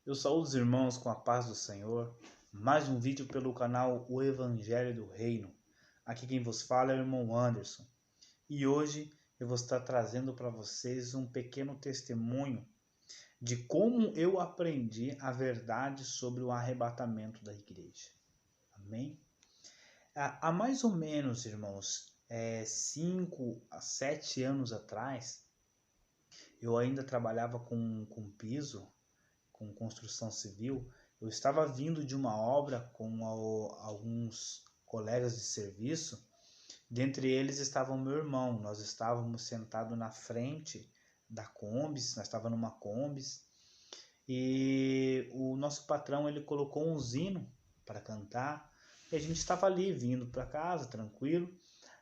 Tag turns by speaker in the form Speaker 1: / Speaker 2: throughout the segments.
Speaker 1: Eu saúdo os irmãos com a paz do Senhor. Mais um vídeo pelo canal O Evangelho do Reino. Aqui quem vos fala é o irmão Anderson. E hoje eu vou estar trazendo para vocês um pequeno testemunho de como eu aprendi a verdade sobre o arrebatamento da igreja. Amém? Há mais ou menos, irmãos, 5 a 7 anos atrás, eu ainda trabalhava com piso, com construção civil. Eu estava vindo de uma obra com alguns colegas de serviço. Dentre eles estava o meu irmão. Nós estávamos sentados na frente da Kombis, nós estávamos numa Kombis, e o nosso patrão ele colocou um hino para cantar, e a gente estava ali vindo para casa, tranquilo.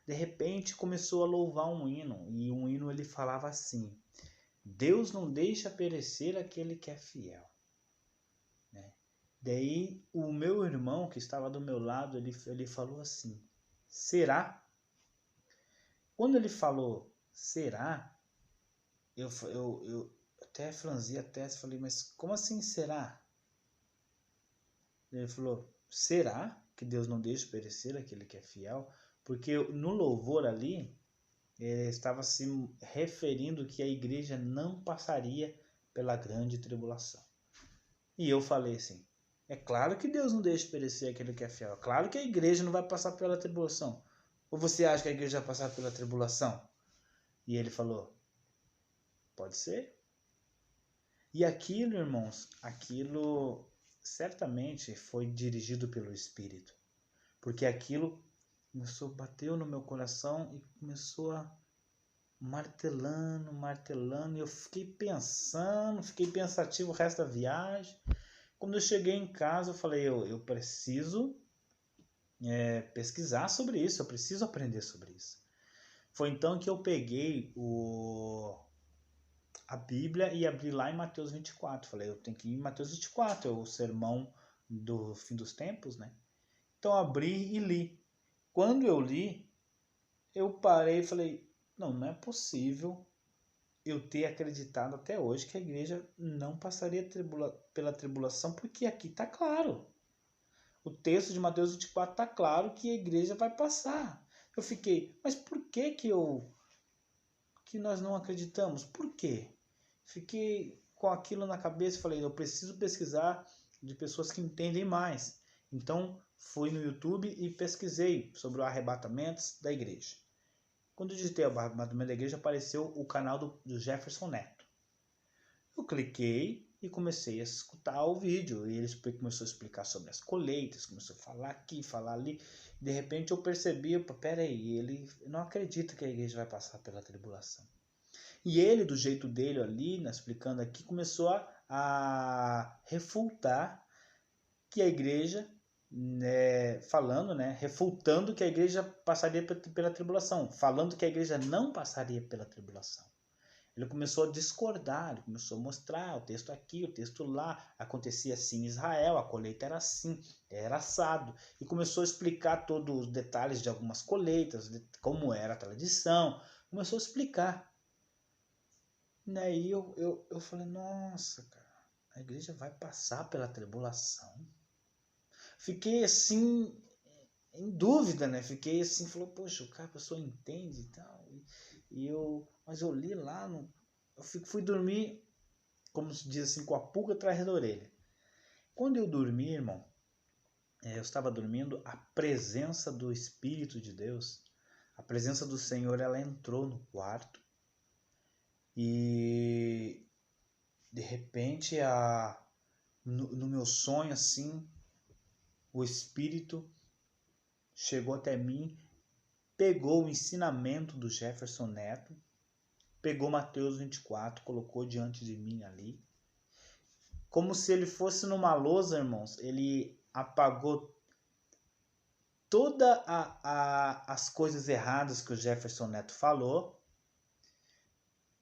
Speaker 1: De repente começou a louvar um hino, e um hino ele falava assim: Deus não deixa perecer aquele que é fiel. Daí o meu irmão que estava do meu lado, ele falou assim: será? Quando ele falou será, eu até franzi a testa e falei: mas como assim será? Ele falou: será que Deus não deixa perecer aquele que é fiel? Porque no louvor ali, ele estava se referindo que a igreja não passaria pela grande tribulação. E eu falei assim: é claro que Deus não deixa perecer aquele que é fiel. É claro que a igreja não vai passar pela tribulação. Ou você acha que a igreja vai passar pela tribulação? E ele falou: pode ser. E aquilo, irmãos, aquilo certamente foi dirigido pelo Espírito. Porque aquilo bateu no meu coração e começou a martelando. E eu fiquei pensando, fiquei pensativo o resto da viagem. Quando eu cheguei em casa, eu falei: eu preciso pesquisar sobre isso, eu preciso aprender sobre isso. Foi então que eu peguei a Bíblia e abri lá em Mateus 24. Falei: eu tenho que ir em Mateus 24, é o sermão do fim dos tempos, né? Então abri e li. Quando eu li, eu parei e falei: não é possível eu ter acreditado até hoje que a igreja não passaria pela tribulação, porque aqui está claro. O texto de Mateus 24 está claro que a igreja vai passar. Eu fiquei: mas por que nós não acreditamos? Por quê? Fiquei com aquilo na cabeça e falei: eu preciso pesquisar de pessoas que entendem mais. Então fui no YouTube e pesquisei sobre o arrebatamento da igreja. Quando eu digitei o arrebatamento da igreja, apareceu o canal do Jefferson Neto. Eu cliquei e comecei a escutar o vídeo. E ele começou a explicar sobre as colheitas, começou a falar aqui, falar ali. De repente eu percebi: peraí, ele não acredita que a igreja vai passar pela tribulação. E ele, do jeito dele ali, explicando aqui, começou a refutar que a igreja, refutando que a igreja passaria pela tribulação, falando que a igreja não passaria pela tribulação. Ele começou a discordar, ele começou a mostrar o texto aqui, o texto lá, acontecia assim em Israel, a colheita era assim, era assado, e começou a explicar todos os detalhes de algumas colheitas, como era a tradição, começou a explicar. E aí eu falei: nossa, cara, a igreja vai passar pela tribulação? Fiquei assim, em dúvida, né? Fiquei assim, falou: poxa, a pessoa entende e tal. Mas eu li lá, eu fui dormir, como se diz assim, com a pulga atrás da orelha. Quando eu dormi, irmão, eu estava dormindo, a presença do Espírito de Deus, a presença do Senhor, ela entrou no quarto. E de repente, no meu sonho, assim, o Espírito chegou até mim, pegou o ensinamento do Jefferson Neto, pegou Mateus 24, colocou diante de mim ali, como se ele fosse numa lousa, irmãos. Ele apagou todas as coisas erradas que o Jefferson Neto falou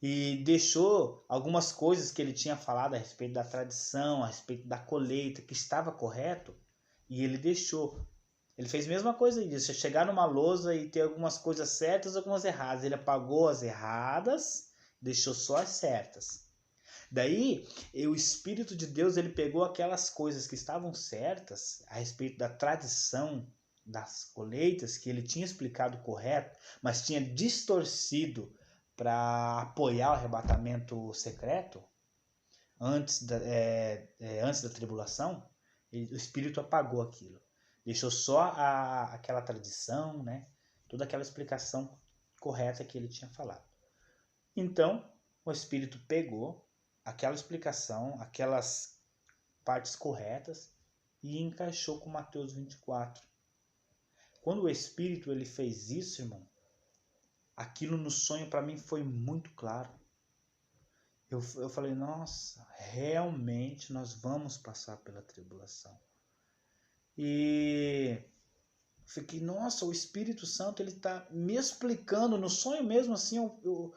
Speaker 1: e deixou algumas coisas que ele tinha falado a respeito da tradição, a respeito da colheita, que estava correto, e ele deixou. Ele fez a mesma coisa disso, chegar numa lousa e ter algumas coisas certas e algumas erradas. Ele apagou as erradas, deixou só as certas. Daí, o Espírito de Deus, ele pegou aquelas coisas que estavam certas a respeito da tradição das colheitas, que ele tinha explicado correto, mas tinha distorcido para apoiar o arrebatamento secreto antes da tribulação. O Espírito apagou aquilo. Deixou só aquela tradição, né? Toda aquela explicação correta que ele tinha falado. Então, o Espírito pegou aquela explicação, aquelas partes corretas e encaixou com Mateus 24. Quando o Espírito ele fez isso, irmão, aquilo no sonho para mim foi muito claro. Eu falei, nossa, realmente nós vamos passar pela tribulação. E fiquei, nossa, o Espírito Santo ele está me explicando, no sonho mesmo assim, eu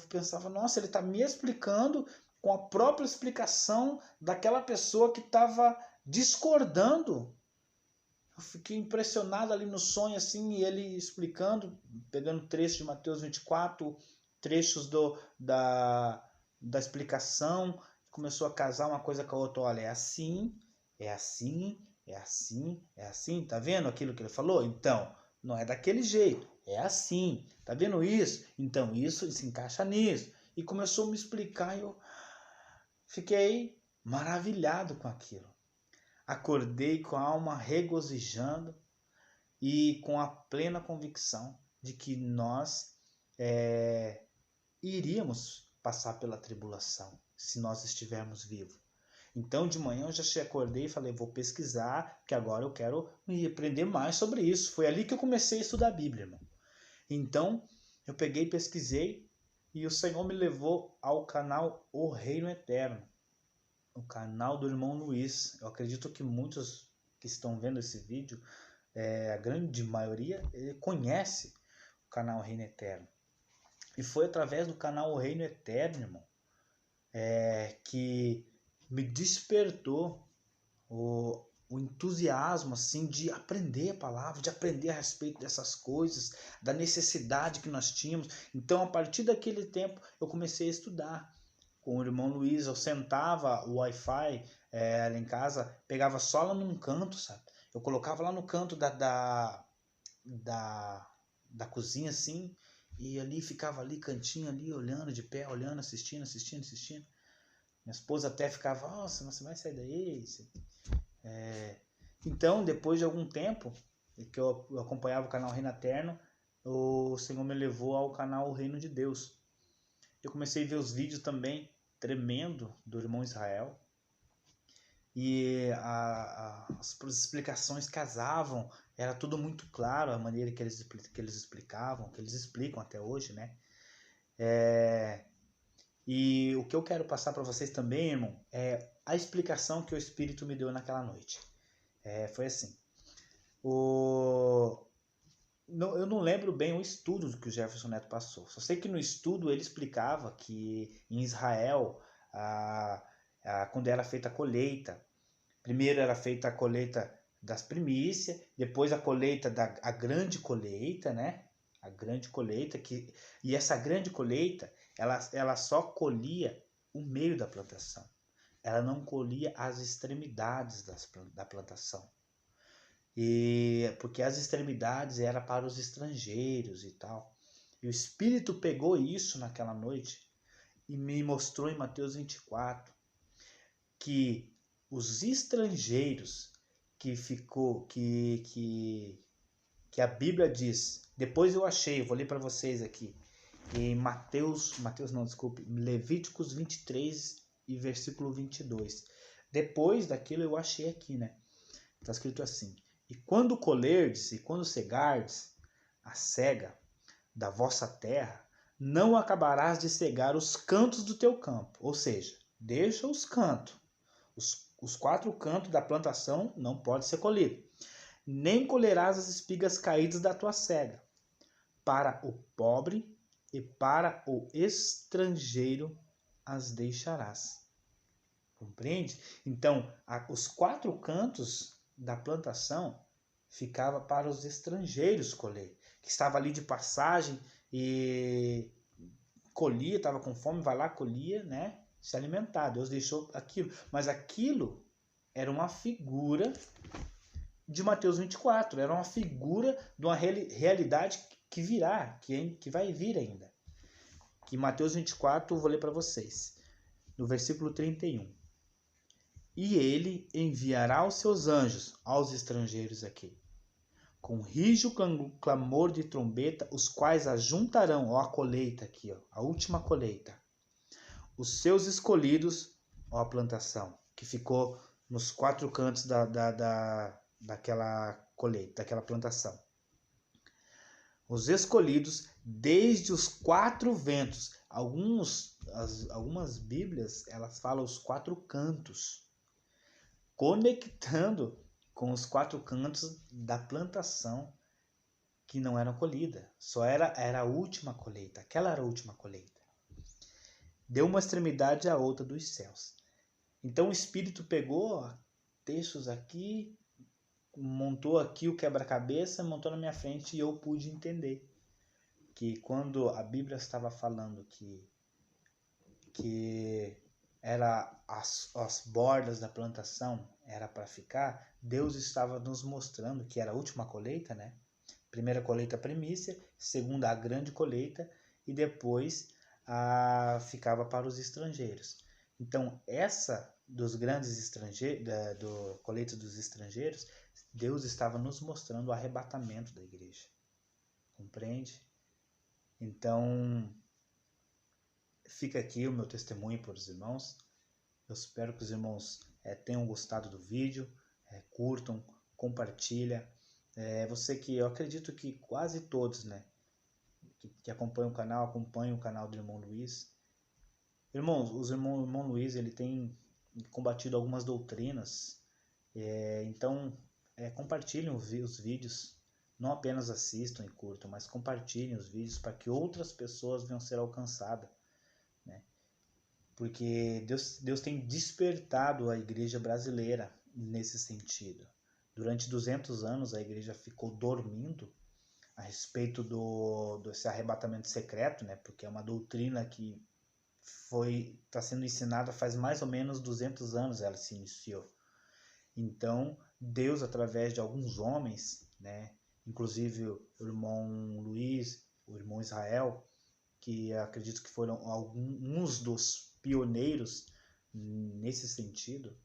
Speaker 1: pensava, nossa, ele está me explicando com a própria explicação daquela pessoa que estava discordando. Eu fiquei impressionado ali no sonho, assim, e ele explicando, pegando trechos de Mateus 24, trechos da explicação, começou a casar uma coisa com a outra. Olha, é assim, é assim, é assim, é assim. Tá vendo aquilo que ele falou? Então, não é daquele jeito, é assim. Tá vendo isso? Então, isso se encaixa nisso. E começou a me explicar e eu fiquei maravilhado com aquilo. Acordei com a alma regozijando e com a plena convicção de que nós iríamos passar pela tribulação se nós estivermos vivos. Então de manhã eu já acordei e falei, vou pesquisar, que agora eu quero me aprender mais sobre isso. Foi ali que eu comecei a estudar a Bíblia, irmão. Então eu peguei e pesquisei e o Senhor me levou ao canal O Reino Eterno. O canal do irmão Luiz. Eu acredito que muitos que estão vendo esse vídeo, a grande maioria, conhece o canal Reino Eterno. E foi através do canal O Reino Eterno, irmão, que me despertou o entusiasmo assim, de aprender a palavra, de aprender a respeito dessas coisas, da necessidade que nós tínhamos. Então, a partir daquele tempo, eu comecei a estudar. Com o irmão Luiz, eu sentava o Wi-Fi lá em casa, pegava só lá num canto, sabe? Eu colocava lá no canto da cozinha, assim, e ali ficava ali, cantinho ali, olhando de pé, olhando, assistindo. Minha esposa até ficava, nossa, você vai sair daí? Então, depois de algum tempo que eu acompanhava o canal Reino Eterno, o Senhor me levou ao canal O Reino de Deus. Eu comecei a ver os vídeos também, tremendo, do irmão Israel. E as explicações casavam, era tudo muito claro, a maneira que eles explicavam, que eles explicam até hoje, né? E o que eu quero passar para vocês também, irmão, é a explicação que o Espírito me deu naquela noite. Foi assim. Eu não lembro bem o estudo que o Jefferson Neto passou. Só sei que no estudo ele explicava que em Israel, quando era feita a colheita, primeiro era feita a colheita das primícias, depois a colheita a grande colheita, né? A grande colheita, e essa grande colheita, ela só colhia o meio da plantação. Ela não colhia as extremidades da plantação. Porque as extremidades eram para os estrangeiros e tal. E o Espírito pegou isso naquela noite e me mostrou em Mateus 24 que os estrangeiros que a Bíblia diz, depois eu achei, vou ler para vocês aqui, em Levíticos 23 e versículo 22. Depois daquilo eu achei aqui, né? Está escrito assim: e quando colherdes e quando cegardes a cega da vossa terra, não acabarás de cegar os cantos do teu campo. Ou seja, deixa os cantos. Os 4 cantos da plantação não pode ser colhido. Nem colherás as espigas caídas da tua cega. Para o pobre e para o estrangeiro as deixarás. Compreende? Então, os 4 cantos da plantação ficava para os estrangeiros colher, que estava ali de passagem e colhia, estava com fome, vai lá, colhia, né? se alimentar. Deus deixou aquilo. Mas aquilo era uma figura de Mateus 24. Era uma figura de uma realidade que virá, que vai vir ainda. Que Mateus 24, eu vou ler para vocês. No versículo 31. E ele enviará os seus anjos aos estrangeiros aqui, com rijo clamor de trombeta, os quais ajuntarão, ó, a colheita aqui, ó, a última colheita, os seus escolhidos, ó, a plantação, que ficou nos 4 cantos daquela colheita, daquela plantação. Os escolhidos desde os 4 ventos. Algumas Bíblias, elas falam os 4 cantos, conectando com os 4 cantos da plantação que não era colhida. Só era a última colheita. Aquela era a última colheita. Deu uma extremidade à outra dos céus. Então o Espírito pegou textos aqui, montou aqui o quebra-cabeça, montou na minha frente e eu pude entender que quando a Bíblia estava falando que era as bordas da plantação era para ficar, Deus estava nos mostrando que era a última colheita, né? Primeira colheita, a primícia, segunda, a grande colheita, e depois ficava para os estrangeiros. Então, essa dos grandes estrangeiros, do colheita dos estrangeiros, Deus estava nos mostrando o arrebatamento da igreja. Compreende? Então, fica aqui o meu testemunho para os irmãos. Eu espero que os irmãos tenham gostado do vídeo, curtam, compartilhem. Você que eu acredito que quase todos, né, que acompanham o canal do irmão Luiz. Irmãos, o irmão Luiz, ele tem combatido algumas doutrinas, então compartilhem os vídeos, não apenas assistam e curtam, mas compartilhem os vídeos para que outras pessoas venham ser alcançadas, né? Porque Deus tem despertado a igreja brasileira nesse sentido. Durante 200 anos a igreja ficou dormindo a respeito desse arrebatamento secreto, né? Porque é uma doutrina que está sendo ensinada faz mais ou menos 200 anos, ela se iniciou. Então, Deus, através de alguns homens, né? Inclusive o irmão Luiz, o irmão Israel, que acredito que foram alguns dos pioneiros nesse sentido,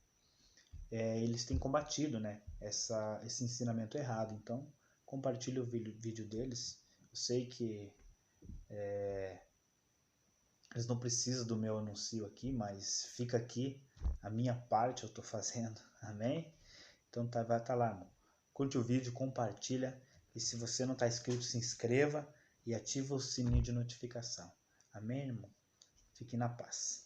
Speaker 1: eles têm combatido, né, esse ensinamento errado. Então, compartilhe o vídeo deles. Eu sei que eles não precisam do meu anúncio aqui, mas fica aqui a minha parte, eu estou fazendo. Amém? Então vai estar lá, irmão. Curte o vídeo, compartilha. E se você não está inscrito, se inscreva e ativa o sininho de notificação. Amém, irmão? Fique na paz.